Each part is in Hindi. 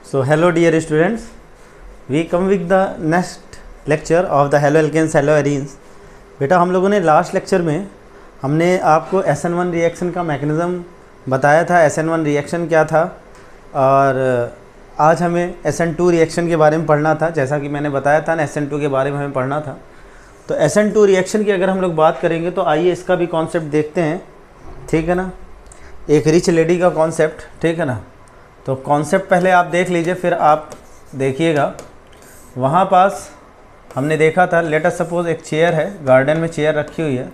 So hello dear students, we come with the next lecture of the hello alkanes hello arenes। बेटा हम लोगों ने लास्ट लेक्चर में हमने आपको SN1 रिएक्शन का मैकेनिज़्म बताया था। SN1 रिएक्शन क्या था और आज हमें SN2 रिएक्शन के बारे में पढ़ना था। जैसा कि मैंने बताया था ना, SN2 के बारे में हमें पढ़ना था। तो SN2 रिएक्शन की अगर हम लोग बात करेंगे तो आइए इसका भी कॉन्सेप्ट देखते हैं, ठीक है ना। एक रिच लेडी का कॉन्सेप्ट, ठीक है ना। तो कॉन्सेप्ट पहले आप देख लीजिए, फिर आप देखिएगा। वहाँ पास हमने देखा था, लेट अस सपोज एक चेयर है, गार्डन में चेयर रखी हुई है।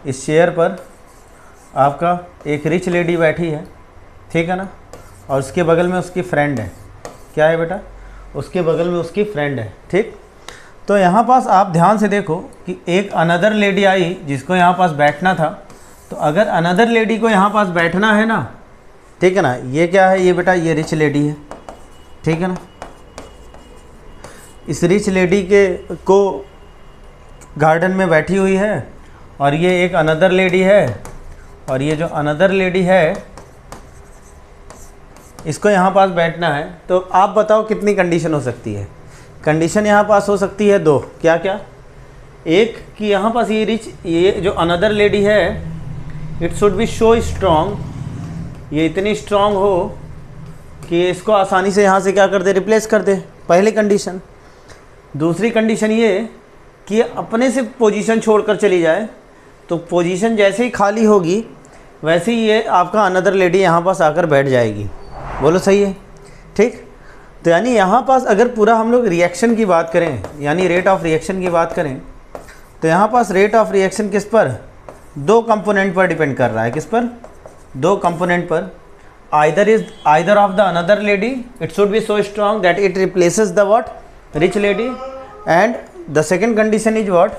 इस चेयर पर आपका एक रिच लेडी बैठी है, ठीक है ना, और उसके बगल में उसकी फ्रेंड है। क्या है बेटा? उसके बगल में उसकी फ्रेंड है, ठीक। तो यहाँ पास आप ध्यान से देखो कि एक अनदर लेडी आई जिसको यहाँ पास बैठना था। तो अगर अनदर लेडी को यहाँ पास बैठना है ना, ठीक है ना, ये क्या है, ये बेटा ये रिच लेडी है, ठीक है ना। इस रिच लेडी के को गार्डन में बैठी हुई है और ये एक अनदर लेडी है, और ये जो अनदर लेडी है इसको यहाँ पास बैठना है। तो आप बताओ कितनी कंडीशन हो सकती है? कंडीशन यहाँ पास हो सकती है दो। क्या क्या? एक कि यहाँ पास ये जो अनदर लेडी है, it should be so strong, ये इतनी स्ट्रॉन्ग हो कि इसको आसानी से यहाँ से क्या कर दे, रिप्लेस कर दे, पहली कंडीशन। दूसरी कंडीशन ये कि ये अपने से पोजीशन छोड़कर चली जाए, तो पोजीशन जैसे ही खाली होगी वैसे ही ये आपका अनदर लेडी यहाँ पास आकर बैठ जाएगी। बोलो सही है, ठीक। तो यानी यहाँ पास अगर पूरा हम लोग रिएक्शन की बात करें, यानी रेट ऑफ रिएक्शन की बात करें, तो यहाँ पास रेट ऑफ रिएक्शन किस पर, दो कंपोनेंट पर डिपेंड कर रहा है। किस पर? दो कंपोनेंट पर। Either of the another lady it should be so strong that it replaces the what, rich lady. And the second condition is what,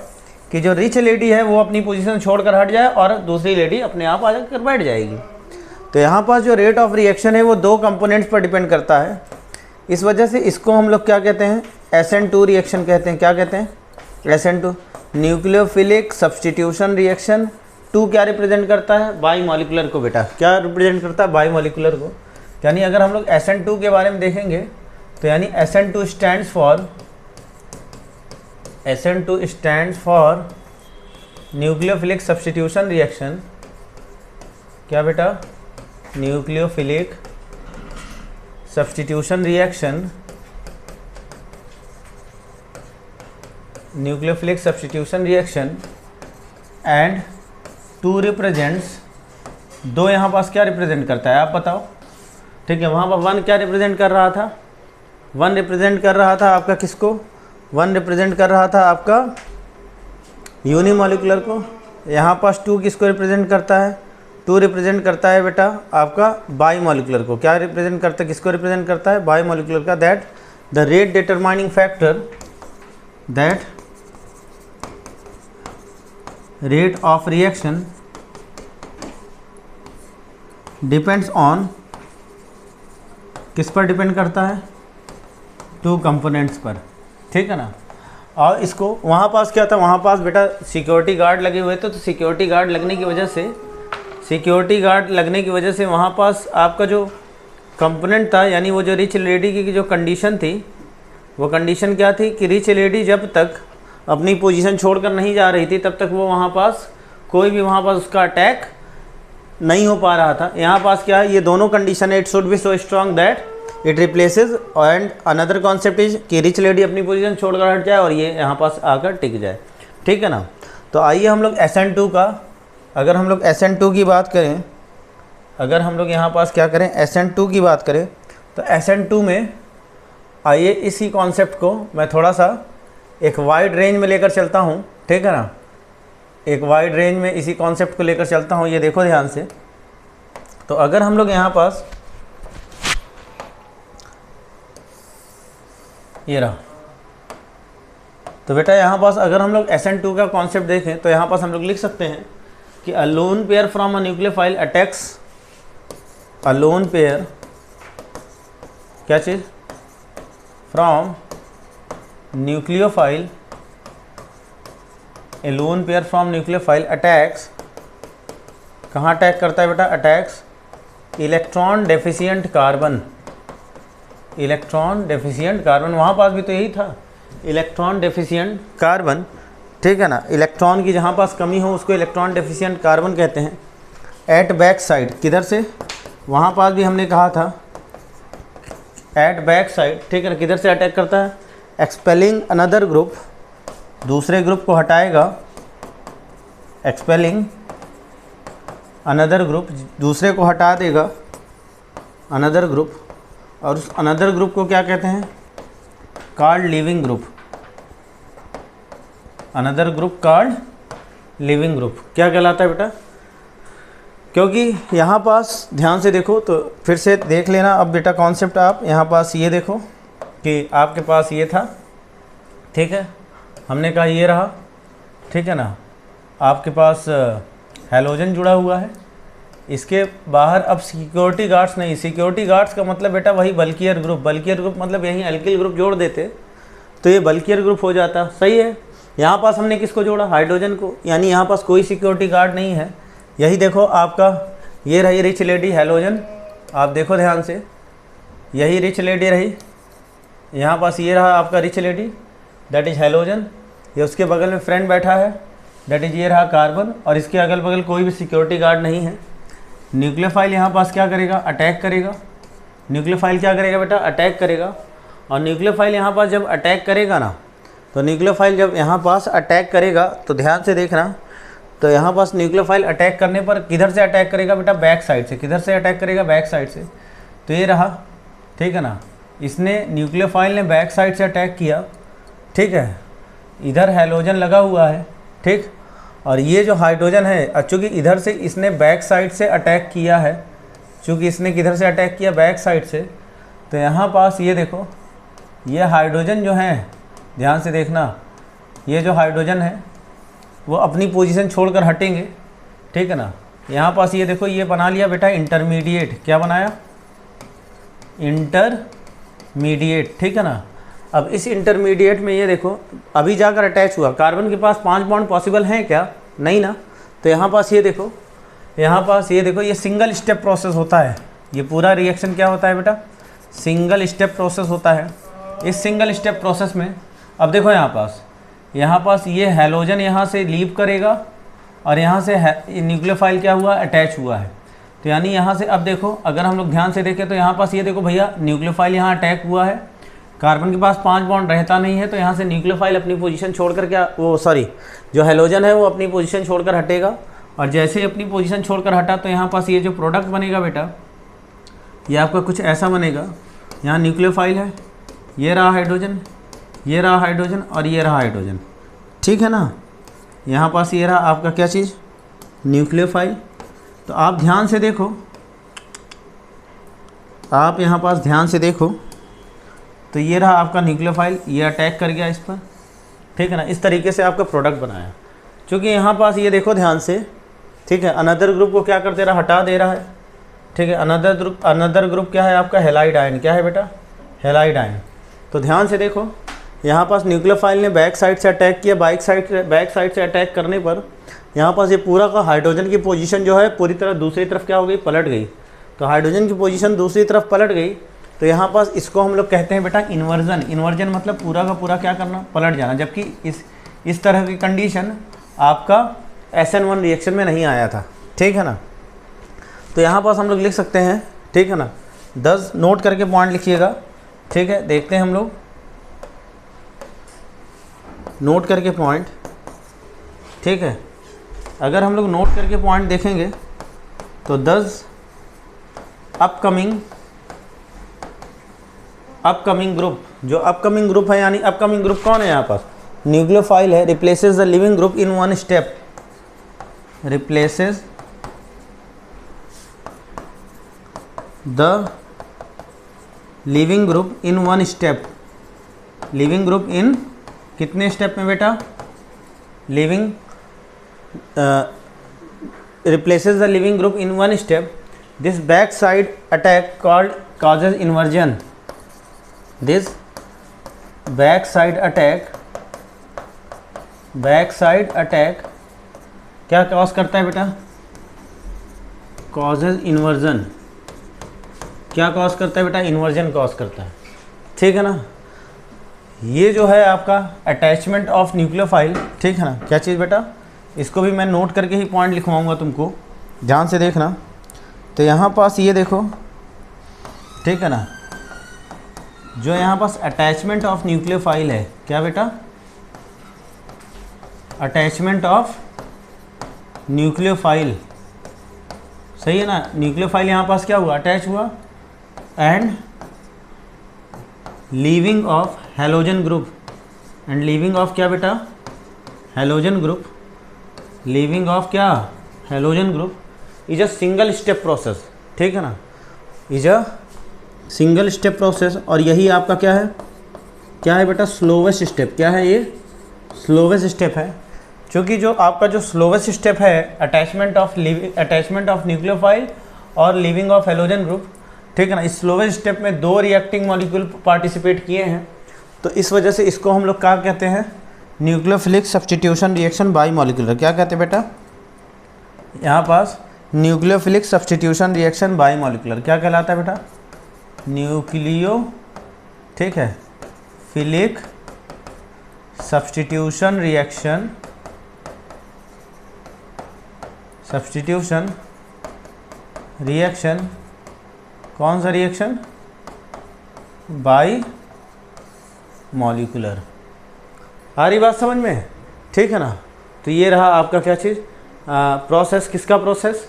कि जो रिच लेडी है वो अपनी पोजीशन छोड़कर हट जाए और दूसरी लेडी अपने आप आ जाकर बैठ जाएगी। तो यहाँ पास जो रेट ऑफ रिएक्शन है वो दो कंपोनेंट्स पर डिपेंड करता है। इस वजह से इसको हम लोग क्या कहते हैं, SN2 रिएक्शन कहते हैं। क्या कहते हैं? SN2 nucleophilic substitution reaction. 2 क्या रिप्रेजेंट करता है? बाई मॉलिकुलर को। बेटा क्या रिप्रेजेंट करता है? बाई मॉलिकुलर को। यानी अगर हम लोग SN2 के बारे में देखेंगे तो यानी SN2 stands for nucleophilic substitution reaction. क्या बेटा? Nucleophilic substitution reaction. Nucleophilic substitution reaction and 2 represents, दो यहाँ पास क्या रिप्रेजेंट करता है आप बताओ, ठीक है। वहाँ पर 1 क्या रिप्रेजेंट कर रहा था? 1 रिप्रेजेंट कर रहा था आपका किसको? 1 रिप्रेजेंट कर रहा था आपका यूनिमॉलिकुलर को। यहाँ पास 2 किसको रिप्रेजेंट करता है? 2 रिप्रेजेंट करता है बेटा आपका बाई मॉलिकुलर को। क्या रिप्रेजेंट करता है? किसको रिप्रेजेंट करता है? बाई मॉलिकुलर का। That the rate determining factor, that rate of reaction depends on, किस पर डिपेंड करता है? 2 कंपोनेंट्स पर, ठीक है ना। और इसको वहाँ पास क्या था, वहाँ पास बेटा सिक्योरिटी गार्ड लगे हुए थे। तो सिक्योरिटी गार्ड लगने की वजह से वहाँ पास आपका जो कंपोनेंट था, यानी वो जो रिच लेडी की जो कंडीशन थी, वो कंडीशन क्या थी कि रिच लेडी जब तक अपनी पोजीशन छोड़कर नहीं जा रही थी तब तक वो वहाँ पास कोई भी वहाँ पास उसका अटैक नहीं हो पा रहा था। यहाँ पास क्या है, ये दोनों कंडीशन है। It should be so strong that it replaces, and another concept is कि रिच लेडी अपनी पोजीशन छोड़कर हट जाए और ये यहाँ पास आकर टिक जाए, ठीक है ना। तो आइए हम लोग SN2 का, अगर हम लोग SN2 की बात करें, अगर हम लोग यहाँ पास क्या करें, SN2 की बात करें, तो SN2 में आइए इसी कॉन्सेप्ट को मैं थोड़ा सा एक वाइड रेंज में लेकर चलता हूँ, ठीक है ना। एक वाइड रेंज में इसी कॉन्सेप्ट को लेकर चलता हूँ। ये देखो ध्यान से। तो अगर हम लोग यहाँ पास, ये रहा, तो बेटा यहाँ पास अगर हम लोग SN2 का कॉन्सेप्ट देखें तो यहाँ पास हम लोग लिख सकते हैं कि a lone pair from a nucleophile attacks, a lone pair, क्या चीज़, from nucleophile, a lone pair from nucleophile attacks, कहाँ अटैक करता है बेटा? Attacks electron deficient carbon, electron deficient carbon, वहाँ पास भी तो यही था, इलेक्ट्रॉन डेफिशिएंट कार्बन, ठीक है ना। इलेक्ट्रॉन की जहाँ पास कमी हो उसको इलेक्ट्रॉन डेफिशिएंट कार्बन कहते हैं। एट बैक साइड, किधर से, वहाँ पास भी हमने कहा था एट बैक साइड, ठीक है ना, किधर से अटैक करता है, एक्सपेलिंग अनदर ग्रुप, दूसरे ग्रुप को हटाएगा, एक्सपेलिंग अनदर ग्रुप, दूसरे को हटा देगा, अनदर ग्रुप, और उस अनदर ग्रुप को क्या कहते हैं, called leaving group, another group called leaving group. क्या कहलाता है बेटा, क्योंकि यहाँ पास ध्यान से देखो, तो फिर से देख लेना अब बेटा कॉन्सेप्ट, आप यहाँ पास ये देखो कि आपके पास ये था, ठीक है, हमने कहा ये रहा, ठीक है ना, आपके पास हैलोजन जुड़ा हुआ है, इसके बाहर अब सिक्योरिटी गार्ड्स नहीं, सिक्योरिटी गार्ड्स का मतलब बेटा वही बल्कियर ग्रुप, बल्कियर ग्रुप मतलब यहीं अल्किल ग्रुप जोड़ देते तो ये बल्कियर ग्रुप हो जाता, सही है। यहाँ पास हमने किसको जोड़ा, हाइड्रोजन को, यानी यहाँ पास कोई सिक्योरिटी गार्ड नहीं है। यही देखो आपका ये रही रिच लेडी हैलोजन, आप देखो ध्यान से, यही रिच लेडी रही, यहाँ पास ये रहा आपका rich lady, that is halogen, ये उसके बगल में फ्रेंड बैठा है, दैट इज़ ये रहा कार्बन, और इसके अगल बगल कोई भी सिक्योरिटी गार्ड नहीं है। न्यूक्लियोफाइल यहाँ पास क्या करेगा, अटैक करेगा, न्यूक्लियोफाइल क्या करेगा बेटा, अटैक करेगा, और न्यूक्लियोफाइल यहाँ पास जब अटैक करेगा ना, तो न्यूक्लियोफाइल जब यहाँ पास अटैक करेगा तो ध्यान से देखना, तो यहाँ पास न्यूक्लियोफाइल अटैक करने पर किधर से अटैक करेगा बेटा, बैक साइड से, किधर से अटैक करेगा, बैक साइड से, तो ये रहा, ठीक है ना, इसने न्यूक्लियोफाइल ने बैक साइड से अटैक किया, ठीक है, इधर हैलोजन लगा हुआ है, ठीक, और ये जो हाइड्रोजन है, चूँकि इधर से इसने बैक साइड से अटैक किया है, चूँकि इसने किधर से अटैक किया, बैक साइड से, तो यहाँ पास ये देखो, ये हाइड्रोजन जो है, ध्यान से देखना, ये जो हाइड्रोजन है वो अपनी पोजीशन छोड़कर हटेंगे, ठीक है ना। यहाँ पास ये देखो, ये बना लिया बेटा इंटरमीडिएट, क्या बनाया, इंटरमीडिएट, ठीक है ना। अब इस इंटरमीडिएट में ये देखो अभी जाकर अटैच हुआ, कार्बन के पास 5 बॉन्ड पॉसिबल हैं क्या, नहीं ना, तो यहाँ पास ये देखो, यहाँ पास ये देखो, ये सिंगल स्टेप प्रोसेस होता है, ये पूरा रिएक्शन क्या होता है बेटा, सिंगल स्टेप प्रोसेस होता है। इस सिंगल स्टेप प्रोसेस में अब देखो यहाँ पास ये हैलोजन यहाँ से लीव करेगा, और यहाँ से न्यूक्लियोफाइल क्या हुआ, अटैच हुआ है, तो यानी यहाँ से अब देखो, अगर हम लोग ध्यान से देखें तो यहाँ पास ये देखो भैया, न्यूक्लियोफाइल यहाँ अटैक हुआ है, कार्बन के पास 5 बॉन्ड रहता नहीं है, तो यहाँ से न्यूक्लियोफाइल अपनी पोजीशन छोड़कर क्या, वो सॉरी, जो हैलोजन है वो अपनी पोजीशन छोड़कर हटेगा, और जैसे ही अपनी पोजीशन छोड़कर हटा तो यहाँ पास ये जो प्रोडक्ट बनेगा बेटा, ये आपका कुछ ऐसा बनेगा, यहाँ न्यूक्लियोफाइल है, ये रहा हाइड्रोजन, ये रहा हाइड्रोजन, और ये रहा हाइड्रोजन, ठीक है ना। यहाँ पास ये रहा आपका क्या चीज़, न्यूक्लियोफाइल। तो आप ध्यान से देखो, आप यहाँ पास ध्यान से देखो, तो ये रहा आपका न्यूक्लियोफाइल, ये अटैक कर गया इस पर, ठीक है ना, इस तरीके से आपका प्रोडक्ट बनाया। क्योंकि यहाँ पास ये देखो ध्यान से, ठीक है, अनदर ग्रुप को क्या कर दे रहा, हटा दे रहा है, ठीक है। अनदर ग्रुप क्या है आपका, हैलाइड आयन, क्या है बेटा, हैलाइड आयन। तो ध्यान से देखो, यहाँ पास न्यूक्लियोफाइल ने बैक साइड से अटैक किया, बैक साइड से अटैक करने पर यहाँ पास ये पूरा का हाइड्रोजन की पोजीशन जो है पूरी तरह दूसरी तरफ क्या हो गई, पलट गई। तो हाइड्रोजन की पोजीशन दूसरी तरफ पलट गई, तो यहाँ पास इसको हम लोग कहते हैं बेटा इन्वर्जन। इन्वर्जन मतलब पूरा का पूरा क्या करना, पलट जाना। जबकि इस तरह की कंडीशन आपका SN1 रिएक्शन में नहीं आया था, ठीक है ना। तो यहाँ पास हम लोग लिख सकते हैं, ठीक है ना, 10 नोट करके पॉइंट लिखिएगा, ठीक है। देखते हैं हम लोग, नोट करके पॉइंट, ठीक है। अगर हम लोग नोट करके पॉइंट देखेंगे तो 10 अपकमिंग ग्रुप, जो अपकमिंग ग्रुप है, यानी अपकमिंग ग्रुप कौन है यहाँ पास, न्यूक्लियोफाइल है, replaces the leaving group in 1 step, replaces the leaving group in 1 step. Leaving group in कितने स्टेप में बेटा, living replaces the living group in 1 step. This backside attack causes inversion. This backside attack क्या कॉज करता है बेटा, causes inversion। क्या कॉज करता है बेटा, इन्वर्जन कॉज करता है। ठीक है ना। ये जो है आपका अटैचमेंट ऑफ न्यूक्लियोफाइल, ठीक है ना। क्या चीज़ बेटा, इसको भी मैं नोट करके ही पॉइंट लिखवाऊंगा तुमको, ध्यान से देखना। तो यहाँ पास ये देखो, ठीक है ना, जो यहाँ पास अटैचमेंट ऑफ न्यूक्लियोफाइल है, क्या बेटा, अटैचमेंट ऑफ न्यूक्लियोफाइल, सही है ना। न्यूक्लियोफाइल यहाँ पास क्या हुआ, अटैच हुआ, and leaving of halogen group, and leaving of क्या बेटा, हैलोजन ग्रुप, लीविंग ऑफ क्या, halogen group is a single step process, ठीक है ना, is a single step process. और यही आपका क्या है बेटा, स्लोवेस्ट स्टेप। क्या है ये, स्लोवेस्ट स्टेप है, क्योंकि जो आपका जो स्लोवेस्ट स्टेप है अटैचमेंट ऑफ न्यूक्लियोफाइल और लीविंग ऑफ हैलोजन ग्रुप, ठीक है ना। इस स्लोवेस्ट स्टेप में 2 रिएक्टिंग मॉलिक्यूल पार्टिसिपेट किए हैं, तो इस वजह से इसको हम लोग क्या कहते हैं, nucleophilic substitution reaction bimolecular. क्या कहते हैं बेटा, यहाँ पास nucleophilic substitution reaction bimolecular क्या कहलाता है बेटा, न्यूक्लियो, ठीक है, फिलिक सब्स्टिट्यूशन रिएक्शन, कौन सा रिएक्शन, बाई मॉलिक्यूलर। आ रही बात समझ में, ठीक है ना। तो ये रहा आपका क्या चीज़, प्रोसेस, किसका प्रोसेस,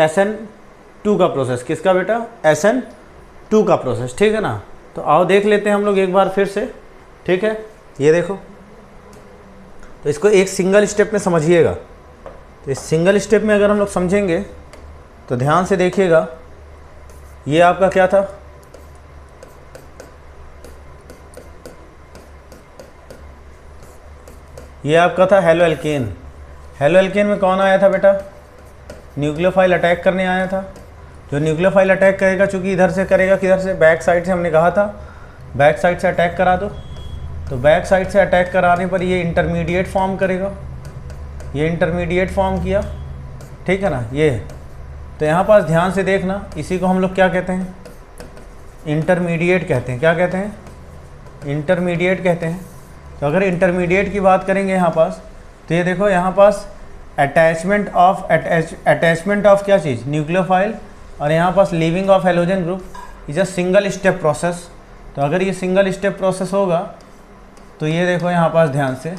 SN2 का प्रोसेस, किसका बेटा, SN2 का प्रोसेस, ठीक है ना। तो आओ देख लेते हैं हम लोग एक बार फिर से, ठीक है। ये देखो, तो इसको एक सिंगल स्टेप में समझिएगा। तो इस सिंगल स्टेप में अगर हम लोग समझेंगे तो ध्यान से देखिएगा, ये आपका क्या था, ये आपका था हेलो एल्केन। हेलो एल्केन में कौन आया था बेटा, न्यूक्लियोफाइल अटैक करने आया था। जो न्यूक्लियोफाइल अटैक करेगा, चूँकि इधर से करेगा, किधर से, बैक साइड से, हमने कहा था बैक साइड से अटैक करा दो। तो बैक साइड से अटैक कराने पर ये इंटरमीडिएट फॉर्म करेगा, ये इंटरमीडिएट फॉर्म किया, ठीक है ना। ये तो यहाँ पास ध्यान से देखना, इसी को हम लोग क्या कहते हैं, इंटरमीडिएट कहते हैं। क्या कहते हैं, इंटरमीडिएट कहते हैं। तो अगर इंटरमीडिएट की बात करेंगे यहाँ पास, तो ये देखो, यहाँ पास अटैचमेंट ऑफ क्या चीज़, न्यूक्लियोफाइल, और यहाँ पास leaving of halogen group is a single step process. तो अगर ये सिंगल स्टेप प्रोसेस होगा तो ये देखो यहाँ पास ध्यान से,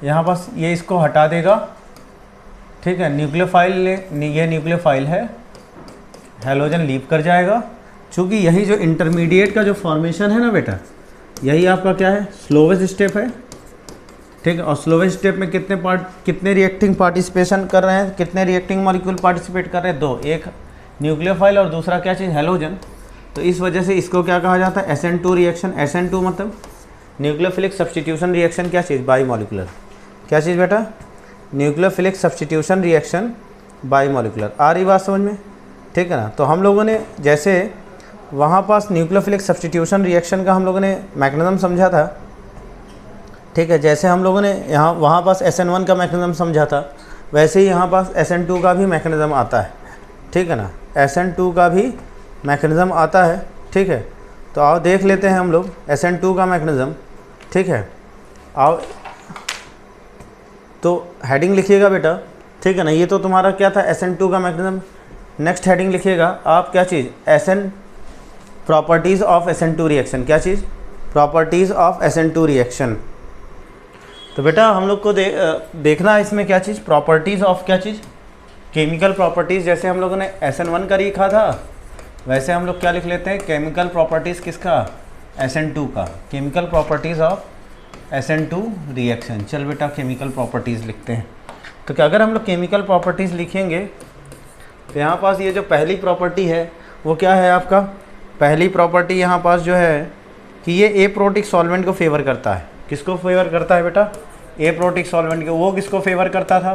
यहाँ पास ये इसको हटा देगा, ठीक है। न्यूक्लियोफाइल, ये न्यूक्लियोफाइल है, हैलोजन लीव कर जाएगा। चूँकि यही जो इंटरमीडिएट का जो फॉर्मेशन है ना बेटा, यही आपका क्या है, स्लोवेस्ट स्टेप है, ठीक है। और स्लोवेस्ट स्टेप में कितने रिएक्टिंग पार्टिसिपेशन कर रहे हैं, कितने रिएक्टिंग मॉलिक्यूल पार्टिसिपेट कर रहे हैं, 2, एक न्यूक्लियोफाइल और दूसरा क्या चीज़, हैलोजन। तो इस वजह से इसको क्या कहा जाता है, SN2 रिएक्शन। SN2 मतलब न्यूक्लियोफिलिक सब्स्टिट्यूशन रिएक्शन, क्या चीज़, बाई मॉलिक्यूलर। क्या चीज़ बेटा, nucleophilic substitution reaction bimolecular. आ रही बात समझ में, ठीक है ना। तो हम लोगों ने जैसे वहाँ पास न्यूक्लियोफिलिक सब्स्टिट्यूशन रिएक्शन का हम लोगों ने मैकेनिज्म समझा था, ठीक है। जैसे हम लोगों ने यहाँ वहाँ पास SN1 का मैकेनिज्म समझा था, वैसे ही यहाँ पास SN2 का भी मैकेनिज्म आता है, ठीक है ना। SN2 का भी मैकेनिज्म आता है, ठीक है। तो आओ देख लेते हैं हम लोग SN2 का मैकेनिज्म, ठीक है। आओ, तो हेडिंग लिखिएगा बेटा, ठीक है ना। ये तो तुम्हारा क्या था, SN2 का मैकेनिज्म। नेक्स्ट हेडिंग लिखिएगा आप, क्या चीज़, प्रॉपर्टीज़ ऑफ SN2 रिएक्शन। क्या चीज़, प्रॉपर्टीज़ ऑफ SN2 रिएक्शन। तो बेटा हम लोग को देखना है इसमें क्या चीज़, प्रॉपर्टीज़ ऑफ क्या चीज़, केमिकल प्रॉपर्टीज़। जैसे हम लोगों ने SN1 का लिखा था, वैसे हम लोग क्या लिख लेते हैं, केमिकल प्रॉपर्टीज़ किसका, SN2 का, chemical properties of SN2 reaction. चल बेटा केमिकल प्रॉपर्टीज़ लिखते हैं। तो क्या अगर हम लोग केमिकल प्रॉपर्टीज़ लिखेंगे, तो यहाँ पास ये जो पहली प्रॉपर्टी है वो क्या है आपका, पहली प्रॉपर्टी यहाँ पास जो है कि ये एप्रोटिक सॉल्वेंट को फेवर करता है। किसको फेवर करता है बेटा, एप्रोटिक सॉल्वेंट को। वो किसको फेवर करता था,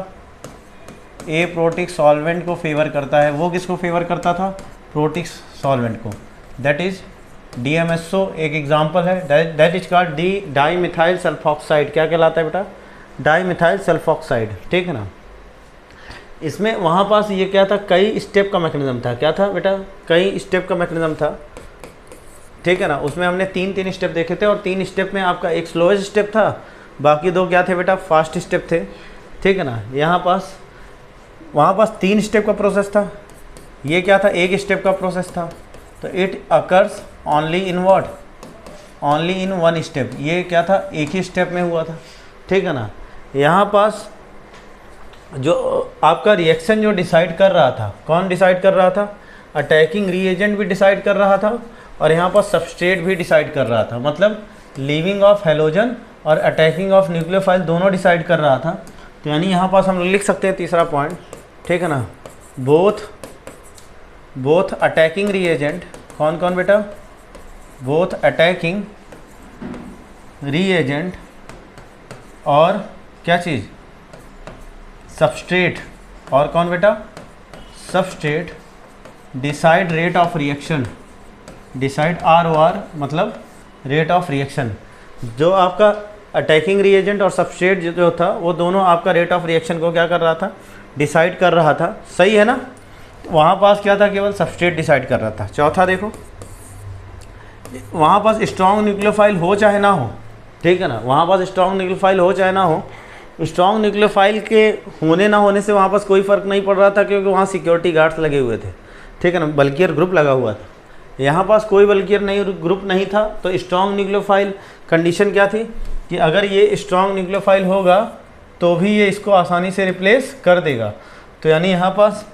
एप्रोटिक सॉल्वेंट को फेवर करता है। वो किसको फेवर करता था, प्रोटिक सॉल्वेंट को। दैट इज DMSO एक एग्जाम्पल है, that is called dimethyl sulphoxide. क्या कहलाता है बेटा, डाईमिथाइल सल्फॉक्साइड, ठीक है ना। इसमें वहाँ पास ये क्या था, कई स्टेप का मैकेनिज्म था। क्या था बेटा, कई स्टेप का मैकेनिज्म था, ठीक है ना। उसमें हमने तीन स्टेप देखे थे और 3 स्टेप में आपका एक स्लोएस्ट स्टेप था, बाकी 2 क्या थे बेटा, फास्ट स्टेप थे, ठीक है ना। यहाँ पास वहाँ पास 3 स्टेप का प्रोसेस था, ये क्या था, 1 स्टेप का प्रोसेस था। तो it occurs only in what, only in 1 step, ये क्या था, एक ही स्टेप में हुआ था, ठीक है ना। यहाँ पास जो आपका रिएक्शन जो डिसाइड कर रहा था, कौन डिसाइड कर रहा था, अटैकिंग रिएजेंट भी डिसाइड कर रहा था और यहाँ पर सबस्ट्रेट भी डिसाइड कर रहा था, मतलब लीविंग ऑफ हेलोजन और अटैकिंग ऑफ न्यूक्लियोफाइल दोनों डिसाइड कर रहा था। तो यानी यहाँ पास हम लोग लिख सकते हैं तीसरा पॉइंट, ठीक है ना, बोथ अटैकिंग रिएजेंट, कौन कौन बेटा, बोथ अटैकिंग रिएजेंट और क्या चीज़, सबस्ट्रेट, और कौन बेटा, substrate decide rate of reaction, decide ROR मतलब रेट ऑफ रिएक्शन। जो आपका अटैकिंग रिएजेंट और सबस्ट्रेट जो था वो दोनों आपका रेट ऑफ रिएक्शन को क्या कर रहा था, डिसाइड कर रहा था, सही है ना। वहाँ पास क्या था, केवल सबस्ट्रेट डिसाइड कर रहा था। चौथा देखो, वहाँ पास स्ट्रॉन्ग न्यूक्लियोफाइल हो चाहे ना हो, ठीक है ना, वहाँ पास स्ट्रॉन्ग न्यूक्लियोफाइल हो चाहे ना हो, स्ट्रॉन्ग न्यूक्लियोफाइल के होने ना होने से वहाँ पास कोई फ़र्क नहीं पड़ रहा था, क्योंकि वहाँ सिक्योरिटी गार्ड्स लगे हुए थे, ठीक है ना, बल्कियर ग्रुप लगा हुआ था। यहाँ पास कोई बल्कियर ग्रुप नहीं था, तो स्ट्रॉन्ग न्यूक्लियोफाइल कंडीशन क्या थी कि अगर ये स्ट्रॉन्ग न्यूक्लियोफाइल होगा तो भी ये इसको आसानी से रिप्लेस कर देगा। तो यानी यहाँ पास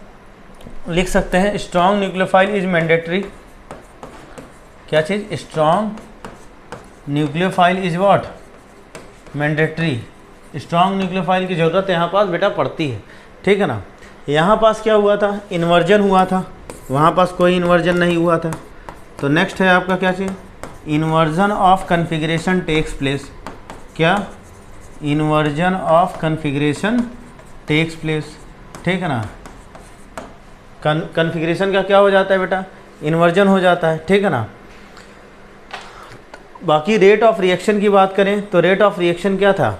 लिख सकते हैं स्ट्रॉन्ग न्यूक्लियोफाइल इज मैंडेटरी, क्या चीज़, strong nucleophile is what, mandatory, strong nucleophile की ज़रूरत यहाँ पास बेटा पड़ती है, ठीक है ना। यहाँ पास क्या हुआ था, इन्वर्जन हुआ था, वहाँ पास कोई इन्वर्जन नहीं हुआ था। तो नेक्स्ट है आपका क्या चीज़, inversion of configuration takes place, क्या, inversion of configuration takes place, ठीक है ना। कन्फिग्रेशन का क्या हो जाता है बेटा, इन्वर्जन हो जाता है, ठीक है ना। बाकी रेट ऑफ रिएक्शन की बात करें तो रेट ऑफ रिएक्शन क्या था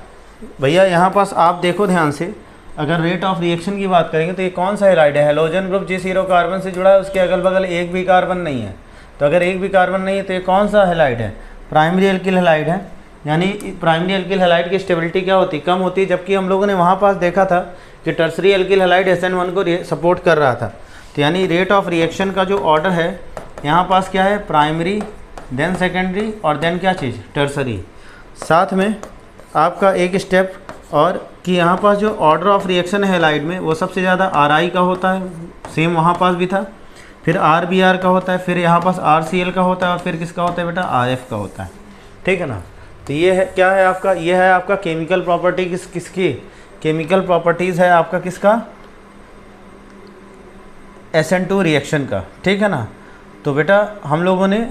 भैया, यहाँ पास आप देखो ध्यान से, अगर रेट ऑफ रिएक्शन की बात करेंगे तो ये कौन सा हैलाइड है, हेलोजन ग्रुप जिस हीरो कार्बन से जुड़ा है उसके अगल बगल एक भी कार्बन नहीं है। तो अगर एक भी कार्बन नहीं है तो ये कौन सा हैलाइड है, प्राइमरी एल्किल हैलाइड है। यानी प्राइमरी एल्किल हैलाइड की स्टेबिलिटी क्या होती, कम होती है, जबकि हम लोगों ने वहाँ पास देखा था कि टर्सरी एल्किल हैलाइड SN1 को सपोर्ट कर रहा था। तो यानी रेट ऑफ रिएक्शन का जो ऑर्डर है यहाँ पास क्या है, प्राइमरी देन सेकेंडरी और देन क्या चीज़, टर्सरी। साथ में आपका एक स्टेप और कि यहाँ पास जो ऑर्डर ऑफ रिएक्शन है हैलाइड में वो सबसे ज़्यादा RI का होता है, सेम वहाँ पास भी था, फिर RBR का होता है, फिर यहाँ पास RCl का होता है और फिर किसका होता है बेटा, RF का होता है, ठीक है ना। तो ये है क्या है आपका, ये है आपका केमिकल प्रॉपर्टी किसकी, केमिकल प्रॉपर्टीज़ है आपका किसका, SN2 रिएक्शन का, ठीक है ना। तो बेटा हम लोगों ने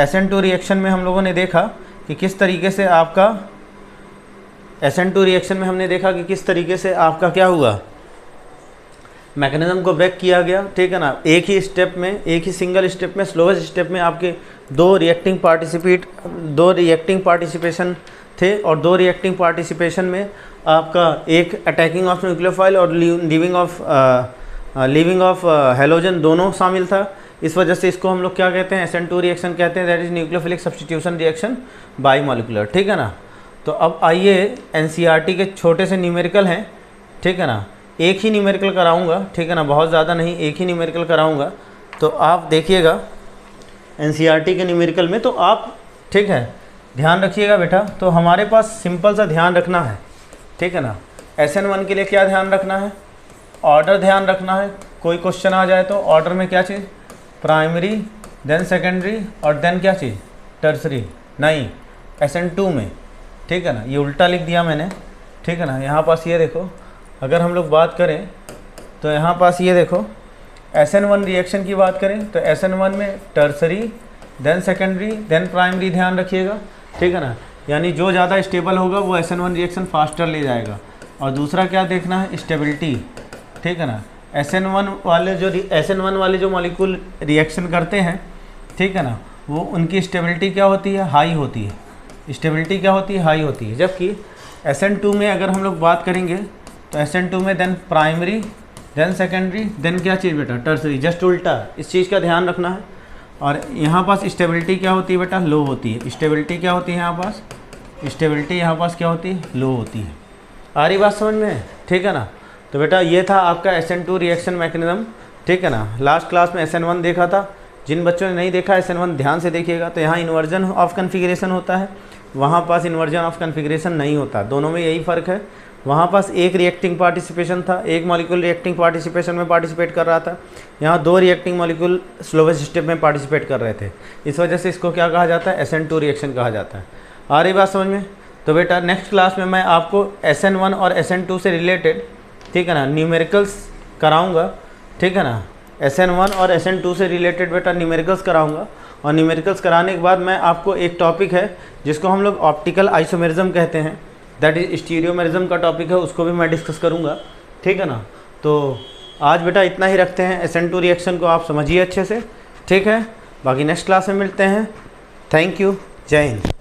SN2 रिएक्शन में हम लोगों ने देखा कि किस तरीके से आपका SN2 रिएक्शन में हमने देखा कि किस तरीके से आपका क्या हुआ, मैकेनिज्म को ब्रेक किया गया, ठीक है ना। एक ही स्टेप में, एक ही सिंगल स्टेप में, स्लोएस्ट स्टेप में आपके दो रिएक्टिंग पार्टिसिपेशन थे और 2 रिएक्टिंग पार्टिसिपेशन में आपका एक अटैकिंग ऑफ न्यूक्लियोफाइल और लीविंग ऑफ हेलोजन दोनों शामिल था। इस वजह से इसको हम लोग क्या कहते हैं, SN2 रिएक्शन कहते हैं, that is nucleophilic substitution reaction by molecular, ठीक है ना। तो अब आइए NCERT के छोटे से न्यूमेरिकल हैं, ठीक है ना, एक ही न्यूमेरिकल कराऊंगा, ठीक है ना, बहुत ज़्यादा नहीं, एक ही न्यूमेरिकल कराऊंगा। तो आप देखिएगा NCERT के न्यूमेरिकल में, तो आप ठीक है ध्यान रखिएगा बेटा। तो हमारे पास सिंपल सा ध्यान रखना है, ठीक है ना। SN1 के लिए क्या ध्यान रखना है, ऑर्डर ध्यान रखना है। कोई क्वेश्चन आ जाए तो ऑर्डर में क्या चीज़, प्राइमरी देन सेकेंडरी और देन क्या चीज़, टर्सरी, नहीं SN2 में, ठीक है ना। ये उल्टा लिख दिया मैंने, ठीक है ना। यहाँ पास ये देखो, अगर हम लोग बात करें तो यहाँ पास ये देखो, SN1 रिएक्शन की बात करें तो SN1 में tertiary then secondary then primary ध्यान रखिएगा, ठीक है ना। यानी जो ज़्यादा स्टेबल होगा वो SN1 रिएक्शन फास्टर ले जाएगा। और दूसरा क्या देखना है, स्टेबिलिटी, ठीक है ना। SN1 वाले जो मॉलिक्यूल रिएक्शन करते हैं, ठीक है ना, वो उनकी स्टेबिलिटी क्या होती है, हाई होती है, स्टेबिलिटी क्या होती है, हाई होती है। जबकि SN2 में अगर हम लोग बात करेंगे तो SN2 में then primary then secondary, then क्या चीज़ बेटा, टर्सरी, जस्ट उल्टा, इस चीज़ का ध्यान रखना है। और यहाँ पास स्टेबिलिटी क्या होती है बेटा, लो होती है। स्टेबिलिटी क्या होती है यहाँ पास, स्टेबिलिटी यहाँ पास क्या होती है, लो होती है। आ रही बात समझ में, ठीक है ना। तो बेटा ये था आपका SN2 रिएक्शन मैकेनिज्म, ठीक है ना। लास्ट क्लास में SN1 देखा था, जिन बच्चों ने नहीं देखा SN1 ध्यान से देखिएगा। तो यहाँ इन्वर्जन ऑफ कन्फिग्रेशन होता है, वहाँ पास इन्वर्जन ऑफ कन्फिग्रेशन नहीं होता, दोनों में यही फ़र्क है। वहाँ पास एक रिएक्टिंग पार्टिसिपेशन था, एक मॉलिक्यूल रिएक्टिंग पार्टिसिपेशन में पार्टिसिपेट कर रहा था, यहाँ 2 रिएक्टिंग मॉलिक्यूल स्लोवेस्ट स्टेप में पार्टिसिपेट कर रहे थे। इस वजह से इसको क्या कहा जाता है, SN2 रिएक्शन कहा जाता है। आ रही बात समझ में। तो बेटा नेक्स्ट क्लास में मैं आपको SN1 और SN2 से रिलेटेड, ठीक है ना, न्यूमेरिकल्स कराऊँगा, ठीक है ना। SN1 और SN2 से रिलेटेड बेटा न्यूमेरिकल्स कराऊँगा। और न्यूमेरिकल्स कराने के बाद मैं आपको एक टॉपिक है जिसको हम लोग ऑप्टिकल आइसोमेरिज्म कहते हैं, दैट इज स्टीरियोमेरिज्म का टॉपिक है, उसको भी मैं डिस्कस करूँगा, ठीक है ना। तो आज बेटा इतना ही रखते हैं। SN2 रिएक्शन को आप समझिए अच्छे से, ठीक है। बाकी नेक्स्ट क्लास में मिलते हैं। थैंक यू, जय हिंद।